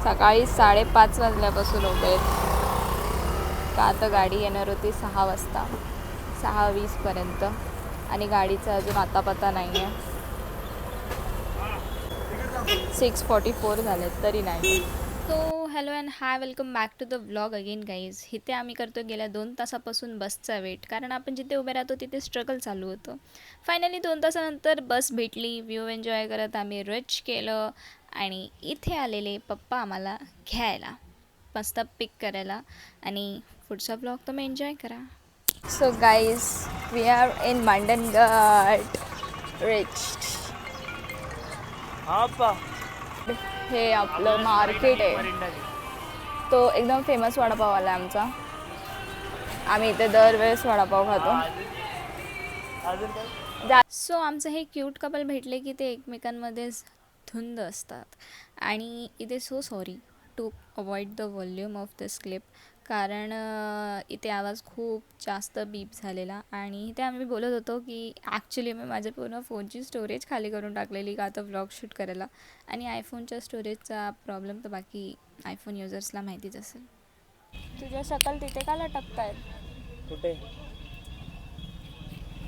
सकाळी 5:30 वाजल्यापासून उभे आहेत का आता गाडी येणार होती 6 वाजता 6:20पर्यंत आणि गाडीचा अजून आता पत्ता नाही आहे. 6:44 झालेत तरी नाही. So hello and hi, welcome back to the vlog again guys. इथे आम्ही करतो गेल्या 2 तासापासून बसचा वेट, कारण आपण जिथे उभे राहतो तिथे स्ट्रगल चालू होतं. फायनली 2 तासानंतर बस भेटली. व्ह्यू एन्जॉय करत आम्ही रिच केलं आणि इथे आलेले पप्पा आम्हाला घ्यायला, मस्त पिक करायला, आणि पुढचा ब्लॉग तुम्ही एन्जॉय करा. So guys, we are in Mandangad reach. हे आपलं मार्केट आहे, तो एकदम फेमस वडापाववाला आहे आमचा. आम्ही इथे दरवेळेस वडापाव खातो. सो आमचं हे क्यूट कपल भेटले की ते एकमेकांमध्ये धुंद असतात. आणि इथे so sorry to avoid the volume of this clip, कारण इथे आवाज खूप जास्त बीप झालेला. आणि इथे आम्ही बोलत होतो की ॲक्च्युली मी माझ्या पूर्ण फोनची स्टोरेज खाली करून टाकलेली का आता व्लॉग शूट करायला. आणि आयफोनच्या स्टोरेजचा प्रॉब्लेम तर बाकी आयफोन युजर्सला माहितीच असेल. तुझ्या शकल तिथे का लटकतायत? कुठे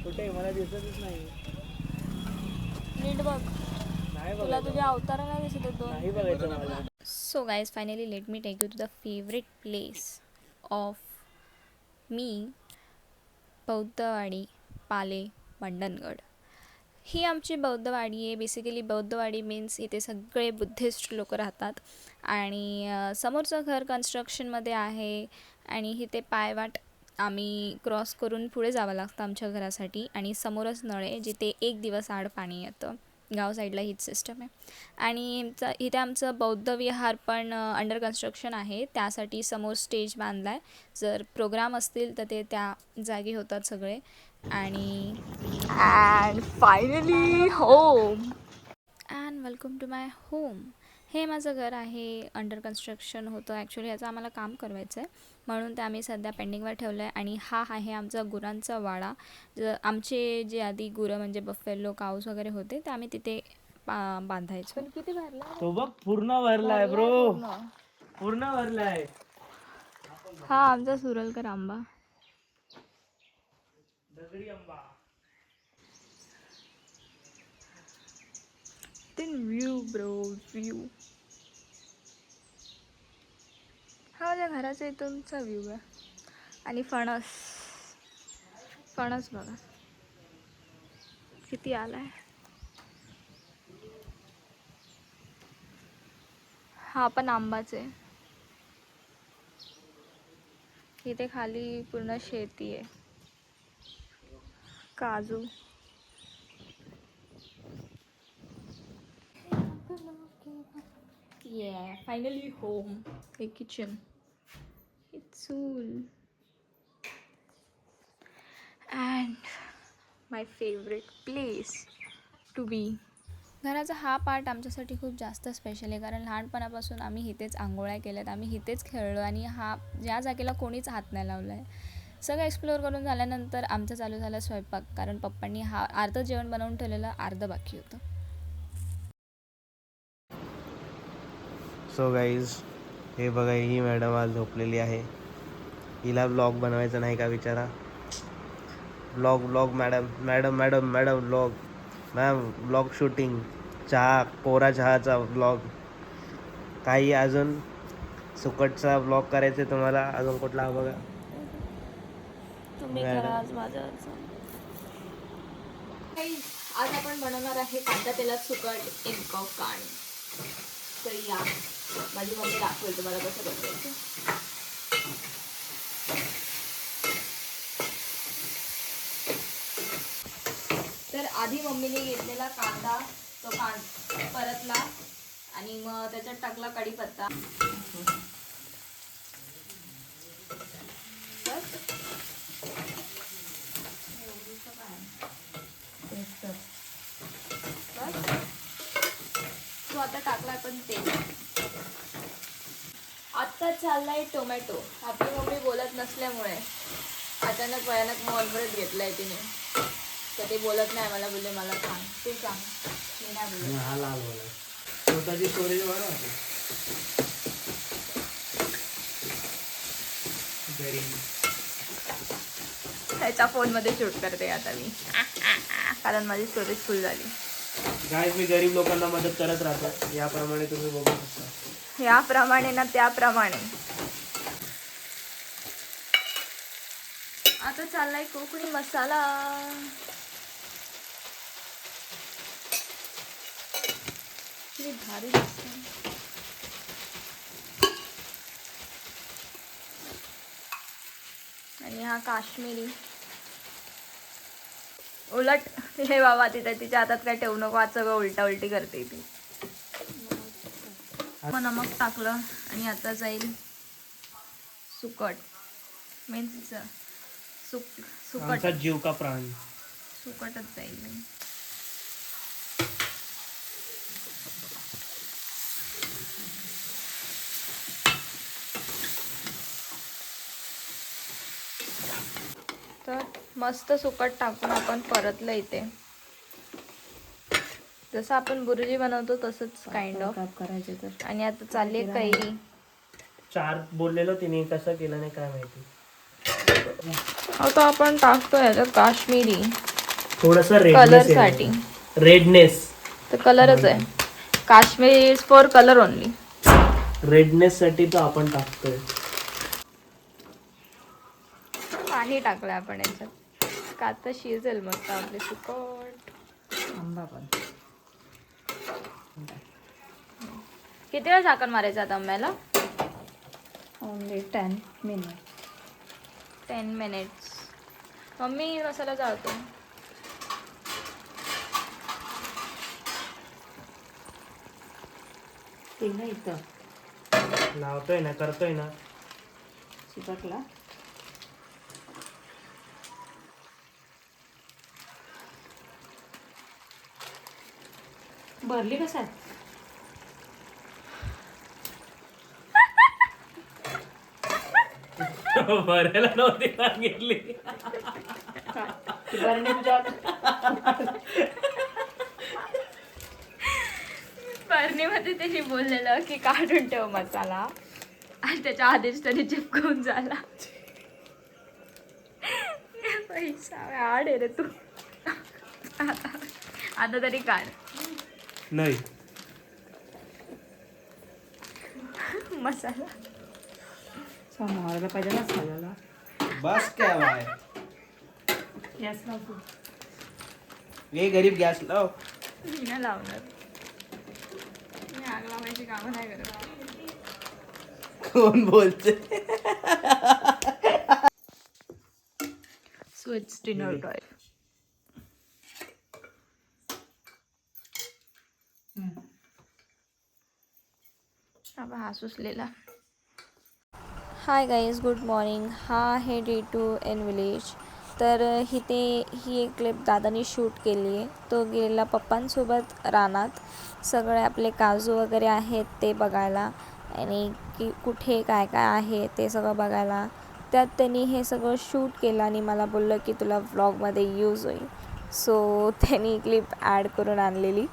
कुठे मला दिसतच नाही. नीट बघ, नाही तुला बघायचं, तुझ्या अवतारा नाही दिसत आहेत दोन. नाही बघायचं मला. So guys, finally let me take you to the favourite place of me, Bauddhawadi Pale Mandangad. ही आमची बौद्धवाडी आहे. बेसिकली बौद्धवाडी मीन्स इथे सगळे बुद्धिस्ट लोक राहतात. आणि समोरचं घर कन्स्ट्रक्शनमध्ये आहे आणि इथे पायवाट आम्ही क्रॉस करून पुढे जावं लागतं आमच्या घरासाठी. आणि समोरच नळ आहे जिथे 1 दिवस आड पाणी येतं. गाव साईडला हीच सिस्टम आहे. आणि इथे आमचं बौद्ध विहार पण अंडर कन्स्ट्रक्शन आहे. त्यासाठी समोर स्टेज बांधला आहे. जर प्रोग्राम असतील तर ते त्या जागी होतात सगळे. आणि and finally home and welcome to my home. हे माझं घर आहे. अंडर कन्स्ट्रक्शन होतं ॲक्च्युली. याचं आम्हाला काम करवायचं आहे म्हणून ते आम्ही सध्या पेंडिंगवर ठेवलं आहे. आणि हा आहे आमचा गुरांचा वाडा. आमचे जे आधी गुरं म्हणजे बफेलो काऊस वगैरे होते ते आम्ही तिथे बांधायचो. किती भरला तो बघ पूर्ण भरलाय ब्रो, पूर्ण भरलाय. हा आमचा सुरलकर आंबा, दगडी आंबा. व्ह्यू ब्रो, व्ह्यू हा माझ्या घराचा इथूनचा व्ह्यू आहे. आणि फणस, फणस बघा किती आलाय. हा पण आंबाच आहे. इथे खाली पूर्ण शेती आहे. काजू. Yeah, finally home. A kitchen. It's cool. And my favorite place to be. घराचा हा पार्ट आमच्यासाठी खूप जास्त स्पेशल आहे, कारण लहानपणापासून आम्ही इथेच आंघोळ्या केल्यात, आम्ही इथेच खेळलो आणि हा ज्या जागेला कोणीच हात नाही लावला आहे. सगळं एक्सप्लोअर करून झाल्यानंतर आमचं चालू झालं स्वयंपाक, कारण पप्पांनी हा अर्धं जेवण बनवून ठेवलेलं, अर्धं बाकी होतं. सो गाईज, हे बघा, ही मॅडम आज झोपलेली आहे. हिला ब्लॉग बनवायचा नाही का विचारा. Blog madam madam madam madam blog ma'am, blog shooting, चहा, कोरा चहाचा ब्लॉग, काही अजून सुकटचा ब्लॉग करायचा तुम्हाला, अजून कुठला बघा तुम्ही करा आज माझ्यावरचा. आज आपण बनवणार आहे कांदा तेलात सुकट एक कप कांड. तर या, माझी मम्मी दाखवेल तुम्हाला कसं बनवायचं. तर आधी मम्मीने घेतलेला कांदा, तो परतला आणि मग त्याच्यात टाकला कढीपत्ता. तो आता टाकला पण तेल. आता चाललाय टोमॅटो. आपली मम्मी बोलत नसल्यामुळे अचानक भयानक मॉलवरच घेतलाय तिने. तर ते बोलत नाही, मला बोलले मला सांग, तू सांग. मी नाही बोलत. हा लाल वाला स्वतःची स्टोरेज वाढवते. त्याच्या फोनमध्ये शूट करते आता मी, कारण माझी स्टोरेज फुल झाली. गाईज मी गरीब लोकांना मदत करत राहतो, याप्रमाणे तुम्ही बघू शकता. याप्रमाणे ना त्याप्रमाणे. आता चाललाय कोकणी मसाला. किती भारी दिसतंय. आणि हा काश्मीरी. उलट हे बाबा, तिच्या हातात काय ठेवू नको, आज सगळं उलटा उलटी करते ती. मग नमक टाकलं आणि आता जाईल सुकट. मीन्स सुकट. आमचा जीव का प्राण. सुकटच जाईल. तर मस्त सुकट टाकून आपण परतलं इथे. जसं आपण बुर्जी बनवतो तसंच काइंड ऑफ करायचे तर. आणि आता चालली कैरी. 4 बोललेलो तिने, कसं केलं नाही काय माहिती. आता आपण टाकतो याच्यात काश्मीरी थोडस कलर साठी. रेडनेस. तर कलरच आहे, Kashmiri is for colour only. Redness साठी तर आपण टाकतोय. पाणी टाकलं आपण याच्यात, का आता शिजेल मस्त आपले सुकट. आंबा पण. किती वेळ झाकण मारायचं आता आंब्याला? Only 10 minute. 10 मिनिट्स. मम्मी मसाला जाळतो. ते ना इथं लावतोय ना, करतोय ना. चिपकला. भरली कशात? भरायला नव्हती सांगितली. बरणीमध्ये त्यांनी बोललेलं की काढून ठेव मसाला, आणि त्याच्या आधीच तरी चिपकून झाला. पैसा आड आहे रे तू. आता तरी काढ. नाही मसाला समोरला पाहिजे ना खायला. बस काय बाय. गॅस लावतो. हे गरीब गॅस लाव. मी नाही लावणार, मी आग लावायची कामं नाही करत. कोण बोलते? So it's dinner time. अब हा सुचलेला. Hi guys, good morning. हा आहे डे 2 इन विलेज. तर ही एक क्लिप दादानी शूट केली आहे. तो गेलेला पप्पांसोबत रानात, सगळे आपले काजू वगैरे आहेत ते बघायला, आणि की कुठे काय काय आहे ते सगळं बघायला. त्यात त्यांनी हे सगळं शूट केलं आणि मला बोललं की तुला व्लॉगमध्ये यूज होईल. सो त्यांनी क्लिप ॲड करून आणलेली.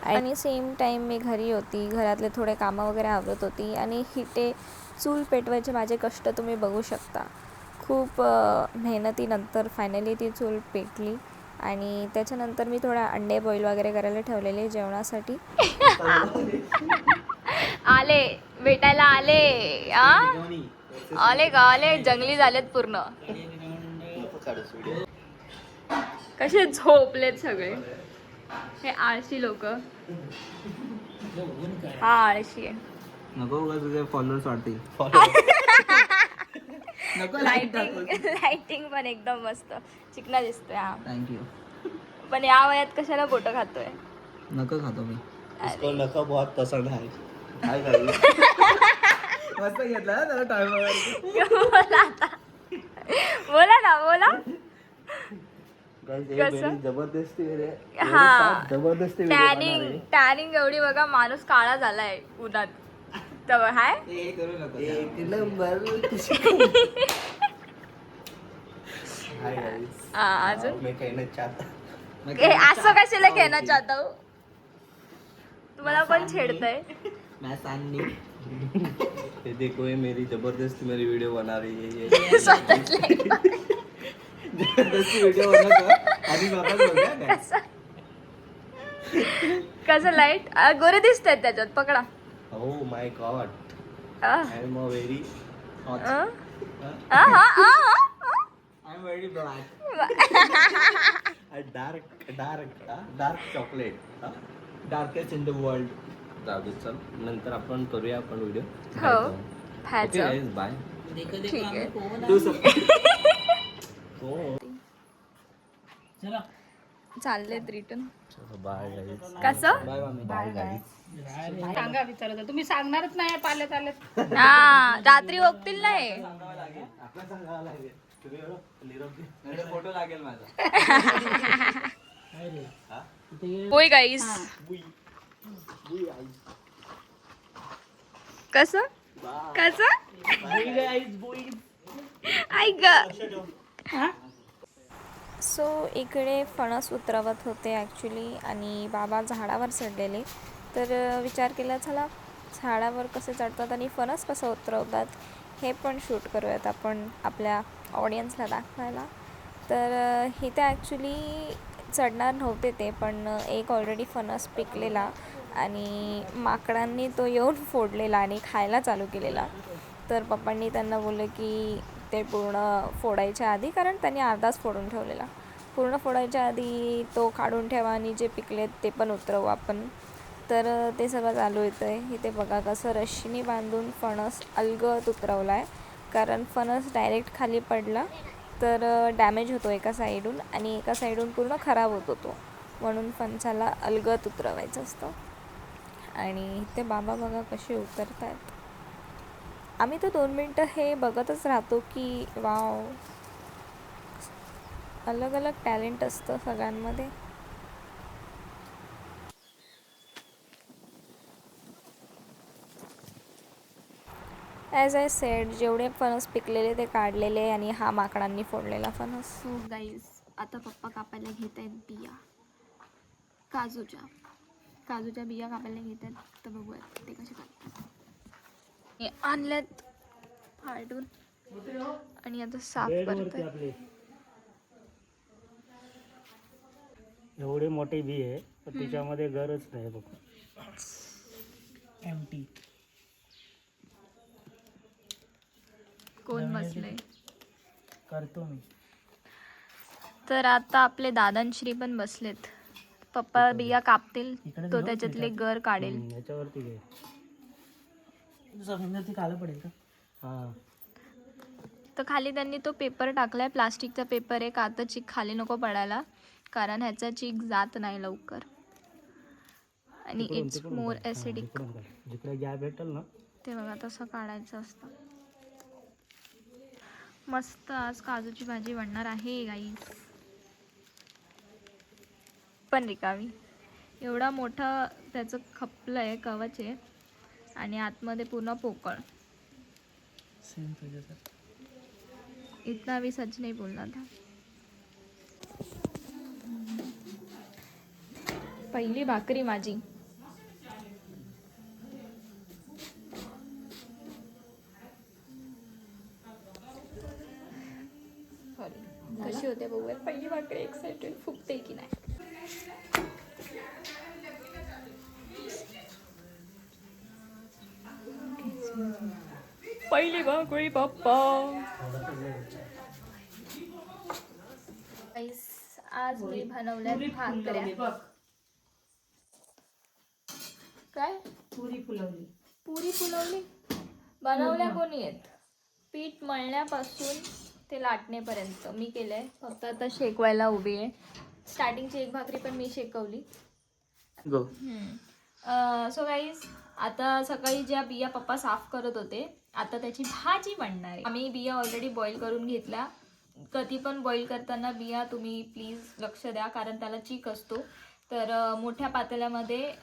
आणि सेम टाईम मी घरी होती, घरातले थोडे कामं वगैरे आवरत होती, आणि ते चूल पेटवायचे माझे कष्ट तुम्ही बघू शकता. खूप मेहनतीनंतर फायनली ती चूल पेटली. आणि त्याच्यानंतर मी थोडा अंडे बॉईल वगैरे करायला ठेवलेले जेवणासाठी. आले भेटायला आले. आले का आले, जंगली झालेत पूर्ण. कसे झोपलेत सगळे हे आळशी लोक. हा आळशी आहे. नको तुझे फॉलोअर्स वाढतील. लाइटिंग पण एकदम मस्त चिकना दिसतोय. हा थँक्यू. पण या वयात कशाला फोटो खातोय? नको खातो मी. इसको नको बहुत पसंद है. मस्त घेतला त्याला टाइम बोला आता, बोला ना बोला. जबरदस्ती हा जबरदस्ती टॅनिंग एवढी बघा, माणूस काळा झालाय उन्हात. तर हाय एक नंबर. अजून मैं कहना चाहता असं कशाला कहना चाहता हूँ तुम्हाला पण छेडतंय. मैं सान्नी ये देखो ये मेरी जबरदस्ती मेरी वीडियो बना रही है ये स्वतःच जबरदस्ती वीडियो बनवतो आणि स्वतःच बोलतोय ना. कसं लाईट गोरे दिसतात त्याच्यात पकडा. Oh my god, a, I am a very hot. A, a, a, a, a. I am very black. A dark chocolate. Darkest in the world. जाऊ दे चल नंतर आपण करूया आपण व्हिडिओ. हो ओके खायचं गाईज बाय. ठीक आहे. तू सब हो चाललेत रिटर्न. Bye guys. कसं बाय मामी. Bye guys. सांगा विचारत तुम्ही सांगणारच नाही पाल्यात आल्यात. हा रात्री बघतील नाही. आपला सांगावं लागेल. तुम्ही एवढं निरोगी फोटो लागेल माझा. होय गाईस कसं कसं ऐक. सो इकडे फणस उतरवत होते ॲक्च्युली आणि बाबा झाडावर चढलेले. तर विचार केला चला झाडावर कसे चढतात आणि फणस कसं उतरवतात हे पण शूट करूयात आपण आपल्या ऑडियन्सला दाखवायला. तर इथे ॲक्च्युली चढणार नव्हते ते, पण एक ऑलरेडी फणस पिकलेला आणि माकडांनी तो येऊन फोडलेला आणि खायला चालू केलेला. तर पप्पांनी त्यांना बोललं की ते पूर्ण फोडायच्या आधी, कारण त्यांनी अर्धाच फोडून ठेवलेला, पूर्ण फोडायच्या आधी तो काढून ठेवा आणि जे पिकलेत ते पण उतरवू आपण. तर ते सगळं चालू येतं आहे. इथे बघा कसं रश्शीने बांधून फणस अलगद उतरवला आहे, कारण फणस डायरेक्ट खाली पडला तर डॅमेज होतो एका साईडून आणि एका साईडून पूर्ण खराब होतो तो, म्हणून फणसाला अलगद उतरवायचं असतं. आणि ते बाबा बघा कसे उतरत आहेत. आम्ही तर 2 मिनटं हे बघतच राहतो की वाव, अलग अलग टॅलेंट असतं सगळ्यांमध्ये. ॲज आय सेड जेवढे फणस पिकलेले ते काढलेले आणि हा माकडांनी फोडलेला फणस. सो गाईज आता पप्पा कापायला घेत आहेत बिया काजूच्या बिया कापायला घेत आहेत. तर बघूयात ते कसे कापतात. आणल्यात फाडून आणि आता साफ करत आहेत. एवढे मोठे बी आहे पण त्याच्यामध्ये गरज नाही बघ. एम्प्टी. कोण बसलंय करतो मी. तर आता आपले दादांश्री पण बसलेत. पप्पा बिया कापतील, तो त्याच्यातले गर काढेल. याच्यावरती घे. जमिनीवरती काला पडेल का? हा. तर खाली त्यांनी तो पेपर टाकलाय, प्लास्टिकचा पेपर आहे का तर चीक खाली नको पडायला, कारण ह्याचा चीक जात नाही लवकर आणि इट्स मोर ॲसिडिक. जिकडे गॅप भेटेल ना ते बघा तसं काढायचं असतं. मस्त आज काजूची भाजी बनणार आहे गाईस. पण रिकामी एवढा मोठा त्याचं खपलं आहे, कवच आहे आणि आतमध्ये पूर्ण पोकळ. सेम तुझ्यासारखं. इतना भी सच नहीं बोलना था. पहिली भाकरी माझी. कशी होते बघूया. पहिली भाकरी एक्साइटेड, फुगते की नाही. पहिली भाकरी पप्पा. आज मी बनवल्या भाकऱ्या. काय पुरी फुलवली. पुरी फुलवली बनवल्या कोणी आहेत. पीठ मळण्यापासून ते लाटणेपर्यंत मी केलंय, फक्त आता शेकवायला उभी आहे. स्टार्टिंगची एक भाकरी पण मी शेकवली. गो. सो गाईज आता सकाळी ज्या बिया पप्पा साफ करत होते, आता त्याची भाजी बनणार आहे. आम्ही बिया ऑलरेडी बॉईल करून घेतल्या. कधी पण बॉईल करताना बिया तुम्ही प्लीज लक्ष द्या, कारण त्याला चीक असतो. तर मोठ्या पातेल्यामध्ये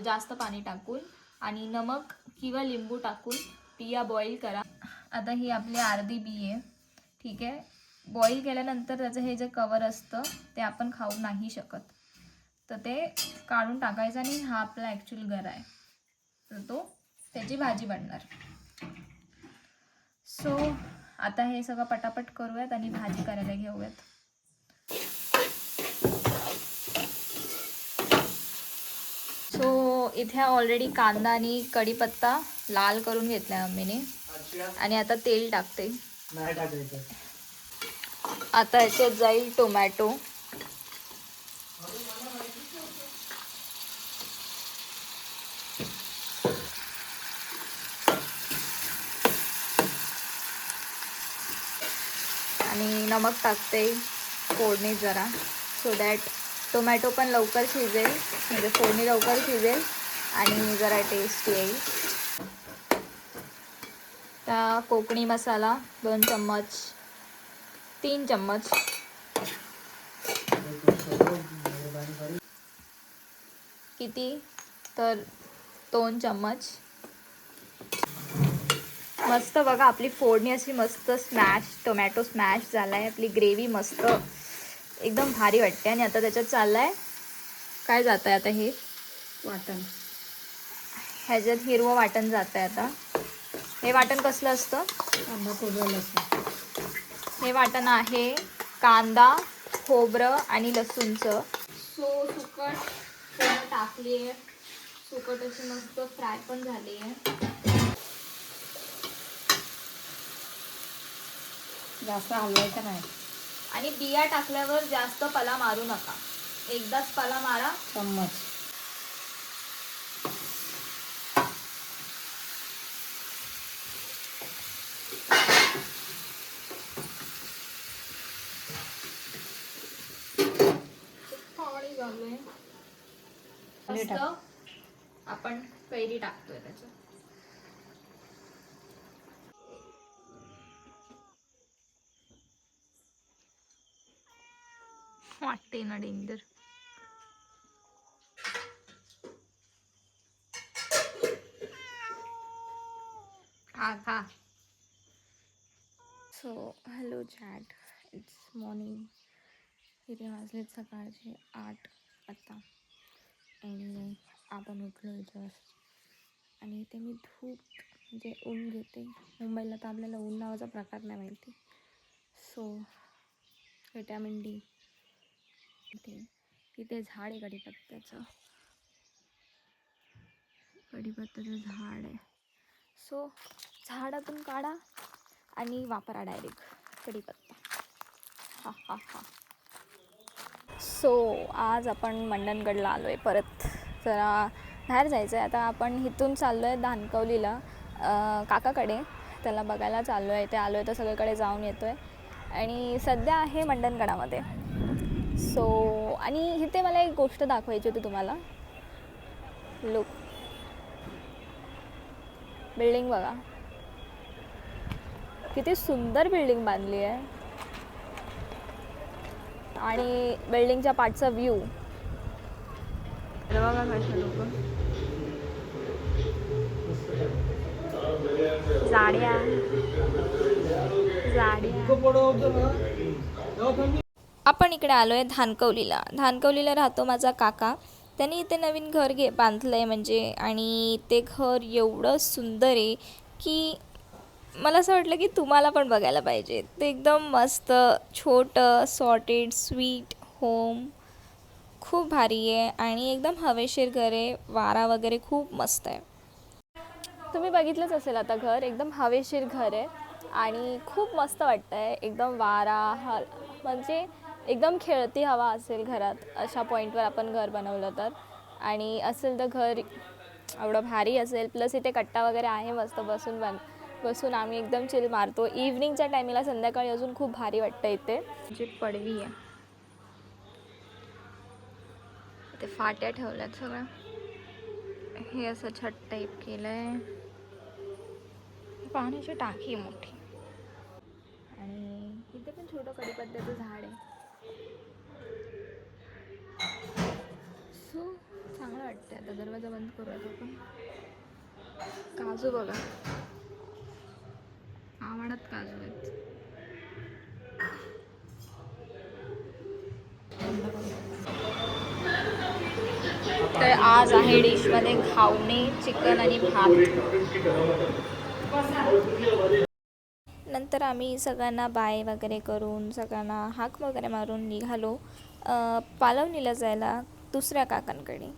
जास्त पाणी टाकून आणि नमक किंवा लिंबू टाकून बिया बॉईल करा. आता ही आपली अर्धी बी आहे, ठीक आहे. बॉईल केल्यानंतर त्याचं हे जे कवर असतं ते आपण खाऊ नाही शकत, तर ते काढून टाकायचं आणि हा आपला ॲक्च्युअल गरा आहे, तर तो त्याची भाजी बनणार. सो आता हे सगळं पटापट करूयात आणि भाजी करायला घेऊयात. सो इथे ऑलरेडी कांदा आणि कढीपत्ता लाल करून घेतला आहे मम्मीने, आणि आता तेल टाकते. नाही टाकायचं. आता याच्यात जाईल टोमॅटो, आणि नमक टाकते फोडणी जरा, सो दॅट टोमॅटो पण लवकर शिजेल, म्हणजे फोडणी लवकर शिजेल आणि जरा टेस्ट येईल. त्या कोकणी मसाला 2 चम्मच, 3 चम्मच, किती तर 2 चम्मच. मस्त बघा आपली फोडणी अशी मस्त स्मॅश, टोमॅटो स्मॅश झाला आहे, आपली ग्रेव्ही मस्त एकदम भारी वाटते. आणि आता त्याच्यात चाललं आहे काय जातं आहे आता हे वाटण. ह्याच्यात हिरवं वाटण जातं आहे आता. हे वाटण कसलं असतं? कांदा खोबरं लसूण. हे वाटण आहे कांदा, खोबरं आणि लसूणचं. सो सुकट पूर्ण टाकली आहे, सुकट अशी मस्त फ्राय पण झाली आहे. जास्त हलवायचं नाही. आणि बिया टाकल्यावर जास्त पला मारू नका, एकदाच पला मारा. चम्मच. पाणी घालूया. कैरी मस्त टाक. आपण कैरी टाकतोय त्याच्यात. वाटते ना डेंजर. खा. So hello chat, it's morning. इथे वाजलेत सकाळचे 8 आता, आणि आपण उठलो जस्ट. आणि इथे मी धूप म्हणजे ऊन घेते. मुंबईला तर आपल्याला ऊन नावाचा प्रकार नाही माहिती. So vitamin D. तिथे झाड आहे कढीपत्त्याचं झाड आहे. सो झाडातून काढा आणि वापरा डायरेक्ट कढीपत्ता. हा. सो आज आपण मंडणगडला आलो आहे, परत जरा बाहेर जायचं आहे. आता आपण इथून चाललो आहे धानकवलीला काकाकडे, त्याला बघायला चाललो आहे. ते आलो आहे तर सगळीकडे जाऊन येतो आहे, आणि सध्या आहे मंडणगडामध्ये. सो आणि इथे मला एक गोष्ट दाखवायची होती तुम्हाला. लुक, बिल्डिंग बघा, किती सुंदर बिल्डिंग बांधली आहे. आणि बिल्डिंगच्या पाठचा व्ह्यू बघा कशा लोक जाड्या. आपण इकडे आलो आहे धानकवलीला. धानकवलीला राहतो माझा काका. त्यांनी इथे नवीन घर बांधलं आहे म्हणजे, आणि ते घर एवढं सुंदर आहे की मला असं वाटलं की तुम्हाला पण बघायला पाहिजे. ते एकदम मस्त छोटं सॉर्टेड स्वीट होम, खूप भारी आहे आणि एकदम हवेशीर घर आहे. वारा वगैरे खूप मस्त आहे. तुम्ही बघितलंच असेल आता घर, एकदम हवेशीर घर आहे आणि खूप मस्त वाटतं आहे. एकदम वारा म्हणजे एकदम खेळती हवा असेल घरात, अशा पॉईंटवर आपण घर बनवलं तर. आणि असेल तर घर एवढं भारी असेल. प्लस इथे कट्टा वगैरे आहे, मस्त बसून आम्ही एकदम चिल मारतो. इव्हनिंगच्या टायमिंगला, संध्याकाळी अजून खूप भारी वाटतं इथे. जी पडवी आहे, ते फाट्या ठेवल्यात सगळ्या. हे असं छत टाईप केलं आहे. पाण्याची टाकी मोठी, आणि इथे पण छोटं कढीपत्त्याचं झाड आहे. सो चांगलं वाटतं. आता दरवाजा बंद करूयात आपण. काजू बघा, आवडत काजू आहेत. बंद करू. तर आज आहे डिशमध्ये घावणे, चिकन आणि भात. नंतर आम्ही सगळ्यांना बाय वगैरे करून सगळ्यांना हाक वगैरे मारून निघालो पालवणीला जायला दुसऱ्या काकांकडे,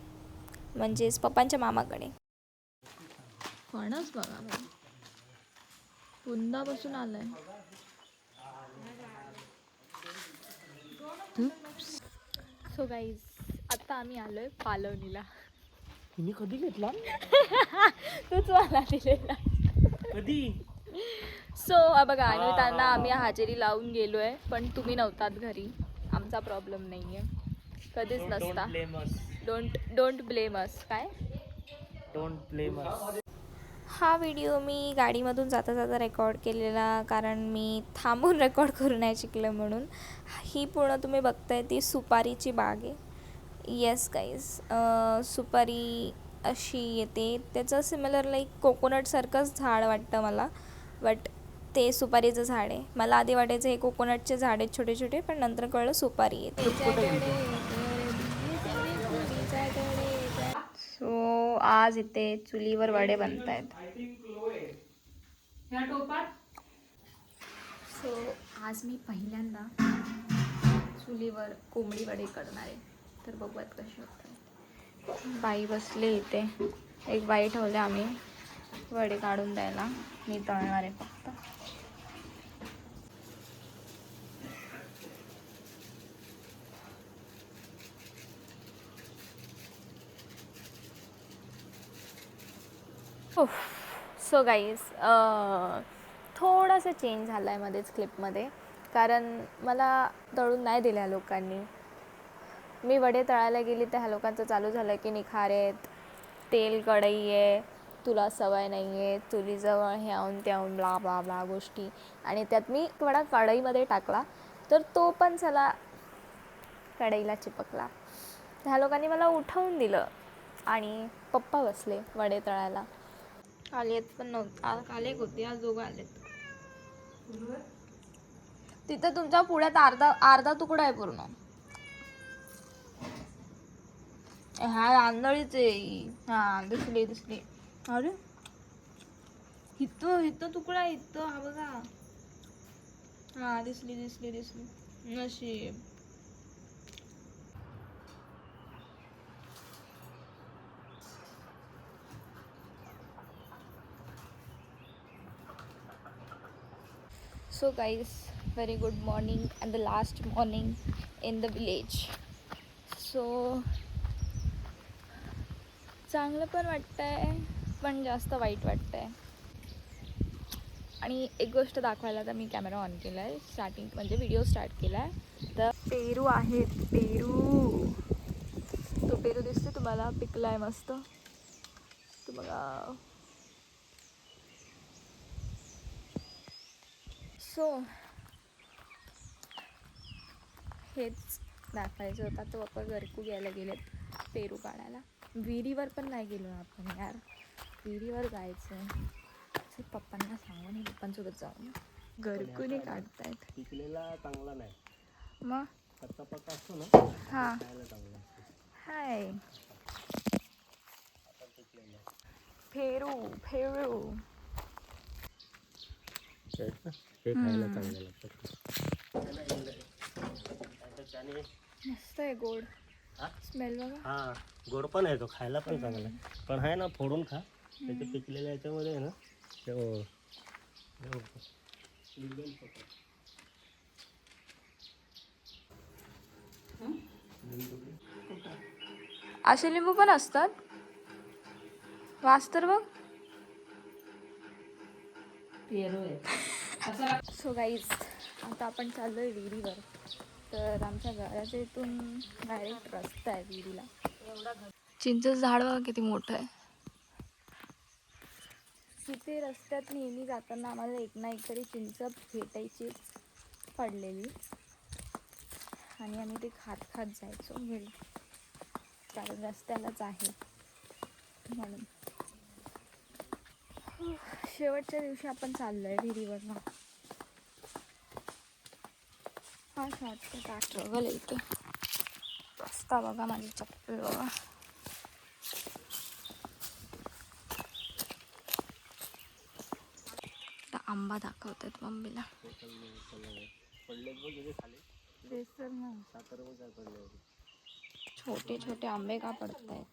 म्हणजेच पप्पांच्या मामाकडे. फणस बघा बाई, पुंदापासून आलाय. सो गाईज, आता आम्ही आलोय पालवणीला. तुम्ही कधी घेतला? तूच मला दिलेला. कधी? सो बघा, आणि त्यांना आम्ही हजेरी लावून गेलोय, पण तुम्ही नव्हतात घरी. आमचा प्रॉब्लेम नाही आहे, कधीच नसता. डोंट ब्लेम अस. काय डोंट ब्लेम अस. हा व्हिडिओ मी गाडीमधून जाता जाता रेकॉर्ड केलेला, कारण मी थांबून रेकॉर्ड करू नाही शिकलं म्हणून. ही पूर्ण तुम्ही बघताय ती सुपारीची बाग आहे. येस गाईज, सुपारी अशी येते. त्याचं सिमिलर लाईक कोकोनटसारखंच झाड वाटतं मला, बट ते सुपारीचं झाड आहे. मला आधी वाटायचं हे कोकोनटचे झाड आहेत छोटे छोटे, पण नंतर कळलं सुपारी आहे. सो आज इथे चुलीवर वडे बनत आहेत. सो आज मी पहिल्यांदा चुलीवर कोंबडी वडे करणार आहे, तर बघूयात कसे होतात. बाई बसले इथे, एक बाई ठेवले आम्ही वडे काढून द्यायला. मी तळणार आहे फक्त. सो गाईज, थोडंसं चेंज झालं आहे मध्येच क्लिपमध्ये, कारण मला तळून नाही दिल्या लोकांनी. मी वडे तळायला गेली तर ह्या लोकांचं चालू झालं की निखारे आहेत, तेल कढई आहे, तुला सवय नाही आहे, चुलीजवळ ह्याहून त्याहून ब्ला ब्ला ब्ला गोष्टी. आणि त्यात मी वडा कढईमध्ये टाकला तर तो पण चला कढईला चिपकला. ह्या लोकांनी मला उठवून दिलं आणि पप्पा बसले वडे तळायला. आलेत पण नव्हतं, आले होते, आज दोघं आलेत. तिथं तुमच्या पुढ्यात अर्धा तुकडा आहे पूर्ण. हा आंधळीच आहे. हा दिसली. अरे इथं तुकडा आहे, इथं. हा बघा, हा दिसली. नशीब. So guys, very good morning and the last morning in the village. So चांगलं पण वाटतंय, पण जास्त वाईट वाटतंय. आणि एक गोष्ट दाखवायला तर मी कॅमेरा ऑन केला आहे, स्टार्टिंग म्हणजे व्हिडिओ स्टार्ट केला आहे. तर पेरू आहेत, पेरू. तो पेरू दिसतो तुम्हाला, पिकला आहे मस्त. तो बघा. सो हेच दाखवायचं होतं. तर पप्पा घरकू घ्यायला गेलेत पेरू काढायला. विहिरीवर पण नाही गेलो आपण यार, विहिरीवर जायचं. पप्पांना सांगू आणि पप्पांसोबत जाऊन घरकुनी काढतायत. पिकलेला चांगला नाही, मग कच्चा पक्का असतो ना, हां खायला चांगला. हाय पेरू ते खायला चांगलं लागतं. मस्त आहे, गोड स्मेल बघा. हा, गोड पण आहे, तो खायला पण चांगला आहे. पण आहे ना, फोडून खा. त्याचे पिकलेल्या याच्यामध्ये आहे ना, असे लिंबू पण असतात. वास तर बघ. सो गाईज, आता आपण चाललो आहे विहिरीवर. तर आमच्या घराच्या इथून डायरेक्ट रस्ता आहे विहिरीला. चिंचेचं झाड बघा किती मोठं आहे. तिथे रस्त्यात नेहमी जाताना आम्हाला एक ना एक तरी चिंच भेटायची पडलेली, आणि आम्ही ते खात जायचो घरी, कारण रस्त्यालाच आहे म्हणून. शेवटच्या दिवशी आपण चाललोय विहिरीवर ना. हा शॉर्टकट आठवलं इथे. रस्ता बघा, माझी चप्पल बघा. आता आंबा दाखवतात मम्मीला. छोटे छोटे आंबे का पडत आहेत?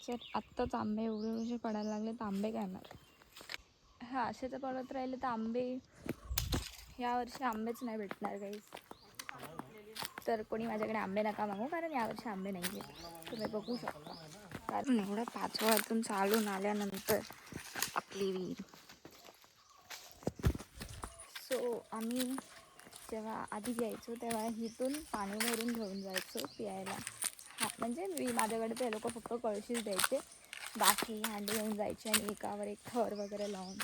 जर आत्ताच आंबे एवढे पडायला लागले तर आंबे काय येणार? हा असे तर पडत राहिले तर आंबे यावर्षी आंबेच नाही भेटणार काही. तर कोणी माझ्याकडे आंबे नका मागू, कारण यावर्षी आंबे नाही आहेत. तुम्ही बघू शकता. कारण एवढं पाचवळातून चालून आल्यानंतर आपली विहीर. सो आम्ही जेव्हा आधी यायचो तेव्हा इथून पाणी भरून घेऊन जायचो प्यायला. हा म्हणजे माझ्याकडे ते लोक फक्त कळशीच द्यायचे, बाकी हांडी घेऊन जायचे आणि एकावर एक थर वगैरे लावून.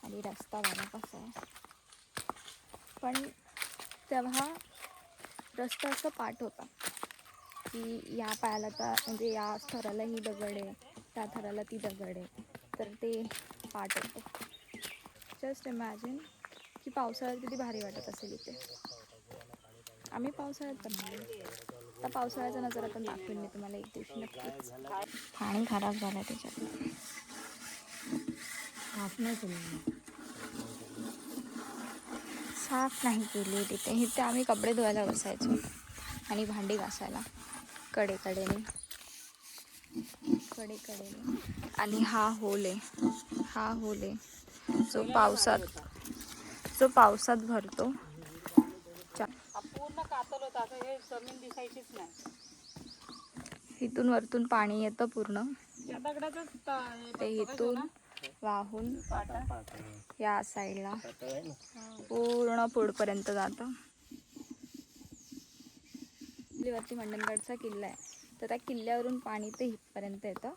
आणि रस्ता बघा कसा आहे. पण तेव्हा रस्ता असं पाठ होता की या पायाला तर म्हणजे या थराला ही दगड आहे, त्या थराला ती दगड आहे, तर ते पाठ होतं. जस्ट इमॅजिन की पावसाळ्यात किती भारी वाटत असेल इथे. आम्ही पावसाळ्यात पण नाही, आता पावसाळ्याचा नजारा पण दाखवेन मी तुम्हाला एक दिवशी नक्कीच. पाणी खराब झालं त्याच्यात. साफ नाही केलेलं. साफ नाही केली तिथे. इथे आम्ही कपडे धुवायला बसायचो आणि भांडी घासायला कडेकडेने. आणि हा होल आहे जो पावसात भरतो. पूर्ण कातल होता, असं हे जमीन दिसायचीच नाही. इथून वरतून पाणी येतं पूर्ण. त्या दगडातच ते इथून वाहून या साईडला पूर्ण पुढपर्यंत जातं. वरती मंडणगडचा किल्ला आहे, तर त्या किल्ल्यावरून पाणी ते इथपर्यंत येतं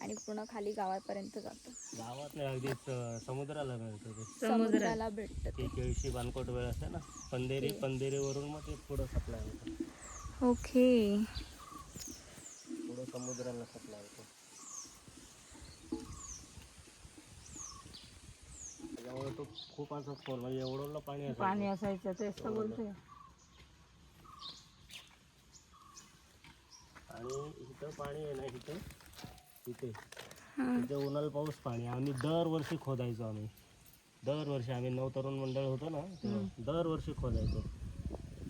आणि पूर्ण खाली गावापर्यंत जातं. गावात नाही, अगदी समुद्राला मिळतं ते. समुद्राला भेटतं ते केळशी बानकोट वेळ असते ना, पंधेरीवरून मग ते पुढं सप्लाय होतं. ओके. पुढं समुद्राला सप्लाय होतं. त्याच्यामुळे तो खूप असं खोल, म्हणजे एवढं पाणी असायचं तेच तर बोलते. आणि इथं पाणी आहे ना, इथे उन्हाळा पाऊस पाणी आम्ही दरवर्षी खोदायचो. आम्ही 9 तरुण मंडळ होतो ना, दरवर्षी खोदायचो.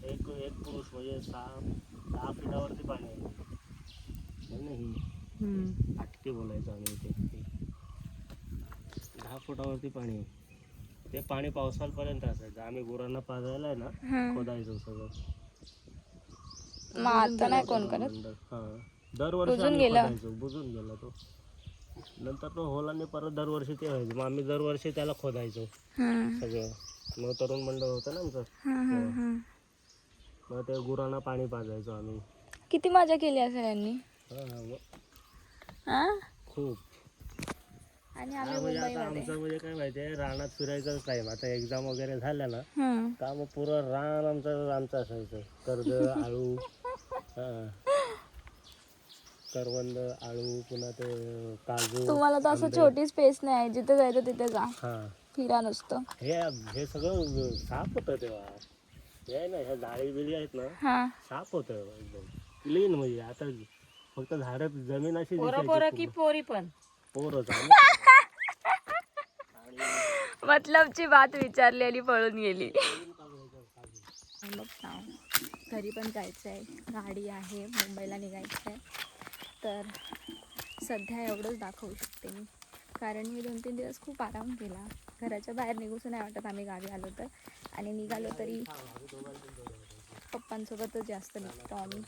एक पुरुष म्हणजे 6 फुटावरती पाणी आहे ना. ही आटके बोलायचो आम्ही इथे. 10 फुटावरती पाणी आहे. ते पाणी पावसाळ्यापर्यंत असायचं. आम्ही गुरांना पाजायला आहे ना खोदायचो सगळं. मग आता नाही कोण करत? दरवर्षी आम्ही खोदायचो. बुजून गेला तो. नंतर तो होलाने परत दरवर्षी ते व्हायचं. मग आम्ही दरवर्षी त्याला खोदायचो सगळं. मग तरुण मंडळ होतं ना आमचं. मग ते गुरांना पाणी पाजायचो आम्ही. किती मजा केली असेल यांनी. खूप. आणि आम्ही म्हणजे आता आमचं म्हणजे काय माहितीये, रानात फिरायचाच टाइम. आता एक्झाम वगैरे झाल्या ना का मग पुरं रान आमचं असायचं. कर्ज, आळू, करवंद, आळू, पुन्हा ते काजू. तुम्हाला तर असं छोटी स्पेस नाही, जिथे जायचं तिथे जा, फिरा नुसतं. हे सगळं साफ होतं तेव्हा. हे ना ह्या झाडी बिळी आहेत ना, साफ होतं एकदम क्लीन. म्हणजे आता फक्त झाडं जमीन अशी की पोरी पण पोरच. मतलबची बात विचारली आणि पळून गेली. घरी पण जायचं आहे, गाडी आहे, मुंबईला निघायचं आहे. तर सध्या एवढंच दाखवू शकते मी, कारण मी 2-3 दिवस खूप आराम केला. घराच्या बाहेर निघूच नाही वाटत आम्ही गावी आलो तर. आणि निघालो तरी पप्पांसोबतच जास्त निघतो आम्ही.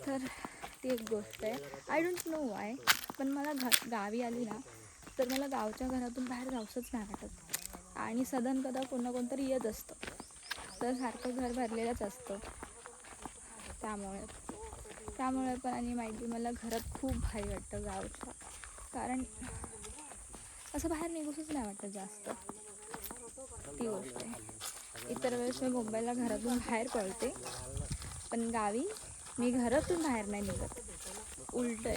तर ती एक गोष्ट आहे. आय डोंट नो वाय, पण मला गावी आली ना तर मला गावच्या घरातून बाहेर जाऊसच नाही वाटत. आणि सदन कदा कोण ना कोणतरी येत असतं, तर सारखं घर भरलेलंच असतं. त्यामुळे पण आणि माहिती मला घरात खूप भारी वाटतं गावच्या. कारण असं बाहेर निघूसच नाही वाटत जास्त. ती गोष्ट आहे. इतर वेळेस मी मुंबईला घरातून बाहेर पडते, पण गावी मी घरातून बाहेर नाही निघत. उलट आहे.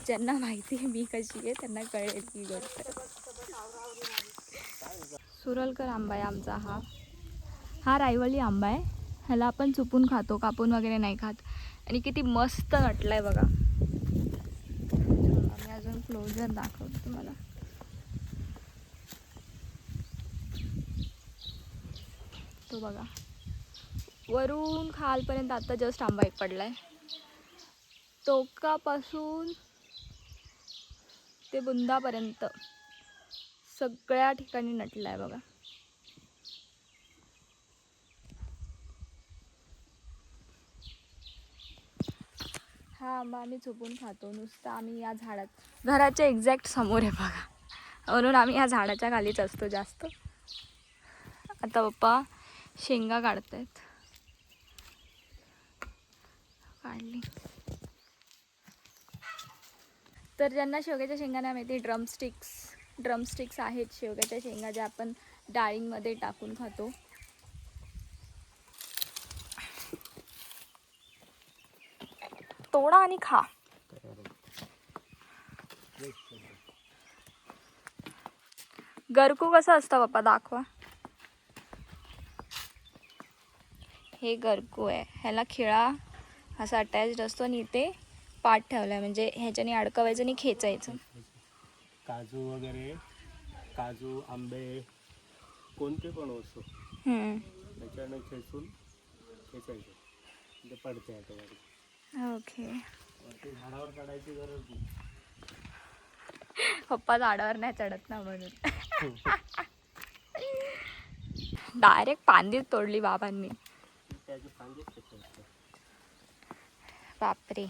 ज्यांना माहिती आहे मी कशी आहे त्यांना कळेल ही गोष्ट. सुरलकर आंबा आहे आमचा हा. हा रायवली आंबा आहे. ह्याला आपण चुपून खातो, कापून वगैरे नाही खात. आणि किती मस्त नटलाय बघा. मी अजून क्लोजर दाखवतो तुम्हाला. तो बघा, वरून खालपर्यंत आता जस्ट आंबा एक पडलाय. टोकापासून ते बुंदापर्यंत सगळ्या ठिकाणी नटलाय बघा. हा आंबा आम्ही चुपून खातो नुसतं. आम्ही या झाडात घराच्या एक्झॅक्ट समोर आहे बघा, म्हणून आम्ही या झाडाच्या खालीच असतो जास्त. आता पप्पा शेंगा काढतायत. काढली तर ज्यांना शेवग्याच्या शेंगा नाही माहिती, ड्रमस्टिक्स आहेत शेवग्याच्या शेंगा, ज्या आपण डाळींमध्ये टाकून खातो. तोडा आणि खा. गरकू कसं असतं पप्पा, दाखवा. हे गरकू आहे. ह्याला खिळा असा अटॅच्ड असतो आणि इथे पाट ठेवलाय, म्हणजे ह्याच्याने अडकवायचं आणि खेचायचं. काजू वगैरे, काजू, आंबे, कोणते पण असो त्याच्यानं खेचून खेचायचं, ते पडते ऑटोमॅटिक. ओके. वरती झाडावर चढायची गरज नाही. पप्पा झाडावर नाही चढत ना म्हणून. डायरेक्ट फांदीच तोडली बाबांनी. त्याची फांदीच कशी असते. बापरे.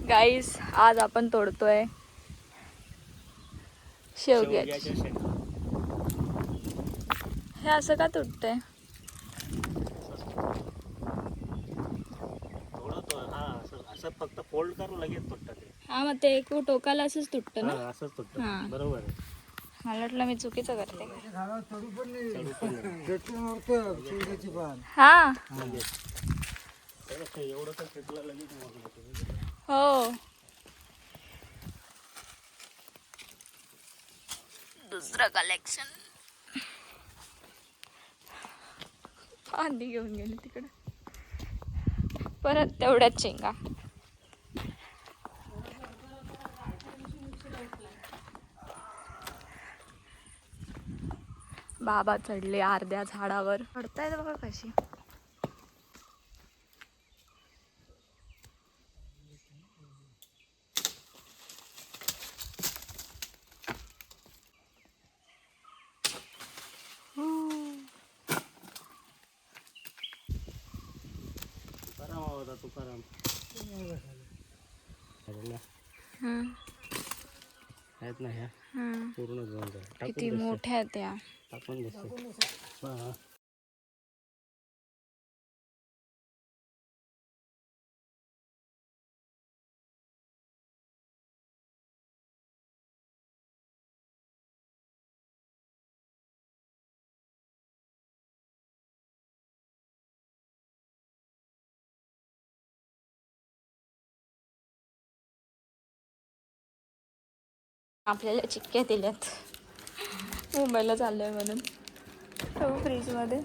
गाईस, आज आपण तोडतोय शेवग्याची. शेंगा. हे असं का तुटतंय? थोडं हा असं फक्त फोल्ड करून लगेच तुटतं ते. हा, मग ते एक टोकाला असंच तुटतं ना. हा, असंच तुटतं. हां. बरोबर आहे. मला वाटलं मी चुकीचं करते. चढू पण नाही. हा म्हणजे एवढं तर खेचलं लगेच मोडलं. हो. दुसरं कलेक्शन. फांदी घेऊन गेली तिकडे. परत तेवढ्याच शेंगा. बाबा चढले अर्ध्या झाडावर. चढतायत बघा कशी. तुकाराम होता, तुकाराम. आहेत ना ह्या पूर्ण जाऊन जाईल. किती मोठ्या आहेत त्या. टाकून दिसते. हा. आपल्याला चिक्क्या दिल्यात. मुंबईला चाललोय म्हणून. ठेवू फ्रीजमध्ये.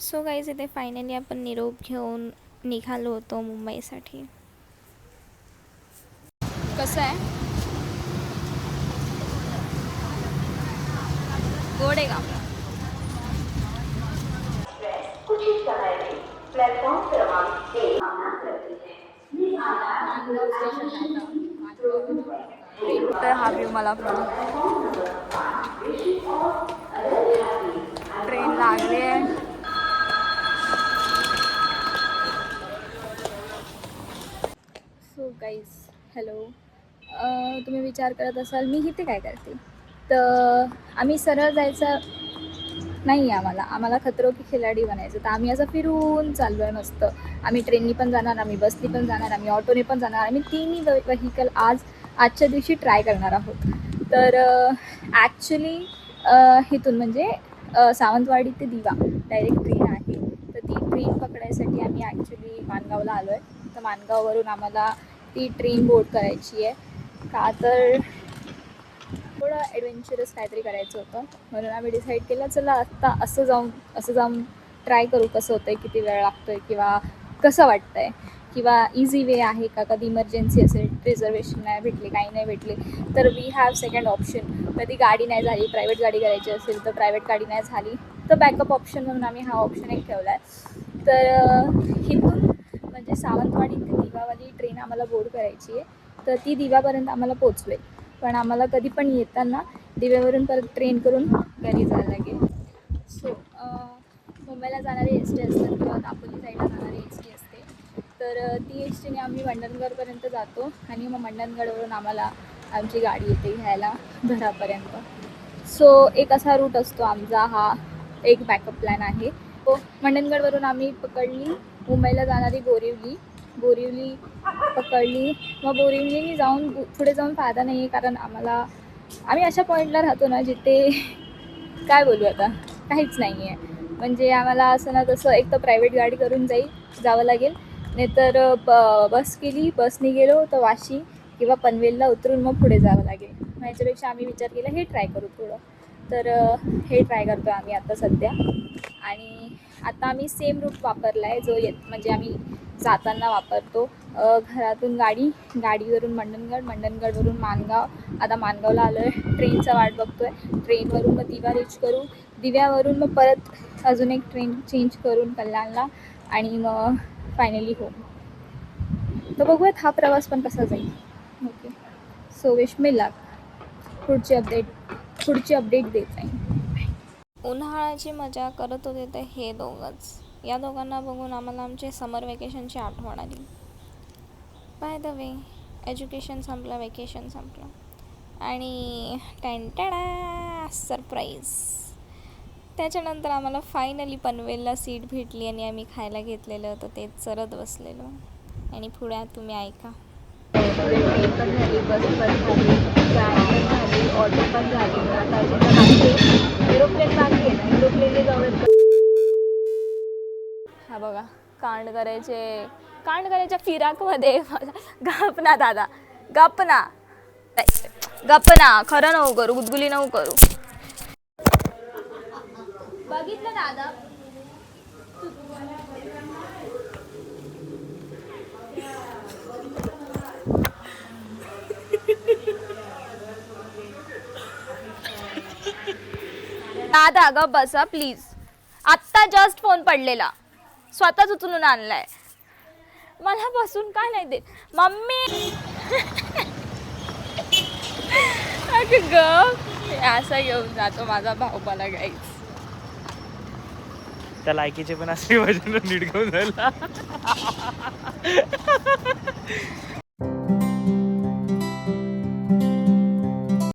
सो गाईज, इथे फायनली आपण निरोप घेऊन निघालो होतो मुंबईसाठी. कसं आहे? गोड आहे का? प्लेटफॉर्म क्रमांक 1 आना करती है। तर हा व्ह्यू मला ट्रेन लागली आहे. So guys, hello. तुम्ही विचार करत असाल मी इथे काय करते, तर आम्ही सरळ जायचं नाही. आम्हाला खतरो की खिलाडी बनायचं. तर आम्ही असं फिरून चाललो आहे मस्त. आम्ही ट्रेननी पण जाणार, आम्ही बसनी पण जाणार, आम्ही ऑटोने पण जाणार. आम्ही तिन्ही व्हेकल आजच्या दिवशी ट्राय करणार आहोत. तर ॲक्च्युली इथून म्हणजे सावंतवाडी ते दिवा डायरेक्ट ट्रेन आहे. तर ती ट्रेन पकडायसाठी आम्ही ॲक्च्युली माणगावला आलो आहे. तर माणगाववरून आम्हाला ती ट्रेन बोर्ड करायची आहे. का तर थोडं ॲडव्हेंचरस काहीतरी करायचं होतं, म्हणून आम्ही डिसाईड केलं चला आत्ता असं जाऊन ट्राय करू कसं होतं आहे, किती वेळ लागतो आहे किंवा कसं वाटतं आहे, किंवा इझी वे आहे का, कधी इमर्जन्सी असेल, रिझर्वेशन नाही भेटले, काही नाही भेटले तर वी हॅव सेकंड ऑप्शन. कधी गाडी नाही झाली, प्रायव्हेट गाडी करायची असेल तर प्रायव्हेट गाडी नाही झाली तर बॅकअप ऑप्शन म्हणून आम्ही हा ऑप्शन एक ठेवला आहे. तर इथून म्हणजे सावंतवाडी ते दिवावाली ट्रेन आम्हाला बोर्ड करायची आहे, तर ती दिवापर्यंत आम्हाला पोचवेल, पण आम्हाला कधी पण येताना दिव्यावरून परत ट्रेन करून घरी जायला लागेल. सो मुंबईला जाणारी एस टी असतात किंवा दापोली साईडला जाणारी एस टी असते, तर ती एस टीने आम्ही मंडणगडपर्यंत जातो आणि मग मंडणगडवरून आम्हाला आमची गाडी येते घ्यायला घरापर्यंत. सो एक असा रूट असतो आमचा, हा एक बॅकअप प्लॅन आहे. तो मंडणगडवरून आम्ही पकडली मुंबईला जाणारी बोरिवली पकडली. मग बोरिवलीने जाऊन पुढे जाऊन फायदा नाही आहे, कारण आम्ही अशा पॉईंटला राहतो ना जिथे काय बोलू आता, काहीच नाही आहे. म्हणजे आम्हाला असं ना तसं एक तर प्रायव्हेट गाडी करून जावं लागेल, नाहीतर बसने गेलो तर वाशी किंवा पनवेलला उतरून मग पुढे जावं लागेल. मग याच्यापेक्षा आम्ही विचार केला हे ट्राय करू थोडं, तर हे ट्राय करतो आम्ही आता सध्या. आणि आता आम्ही सेम रूट वापरला आहे जो म्हणजे आम्ही जाताना वापरतो. घरातून गाडीवरून मंडणगडवरून माणगाव. आता माणगावला आलो आहे, ट्रेनचा वाट बघतो आहे. ट्रेनवरून मग दिवा रीच करू, दिव्यावरून मग परत अजून एक ट्रेन चेंज करून कल्याणला आणि मग फायनली होम. तर बघूयात हा प्रवास पण कसा जाईल. Okay, so wish me luck. पुढची अपडेट देत जाईल. उन्हाळ्याची मजा करत होते ते हे दोघंच. या दोघांना बघून आम्हाला आमचे समर वेकेशनची आठवण आली. बाय द वे, एज्युकेशन संपलं, वेकेशन संपलं आणि टेंटडा सरप्राईज. त्याच्यानंतर आम्हाला फायनली पनवेलला सीट भेटली आणि आम्ही खायला घेतलेलं होतं ते चरत बसलेलो. आणि पुढे तुम्ही ऐका. ट्रेन पण झाली, बस पण झाली, व्हॅन पण झाली, ऑटो पण झाली. आता अजून एरोप्लेन बाकी आहे ना, एरोप्लेनने जाऊयात. हा बघा, कांड करायच्या फिराकमध्ये गप ना दादा, गप ना, खरं नको करू, गुदगुली नको करू. बघितलं दादा, दादा गप बसा प्लीज. आत्ता जस्ट फोन पडलेला, स्वतःच उचलून आणलाय. मला बसून काय नाही देत मम्मी. अगं गप, असा घेऊन जातो माझा भाऊ मला गाईच. त्या लायकीचे पण असले वजन नीट घेऊन जायला.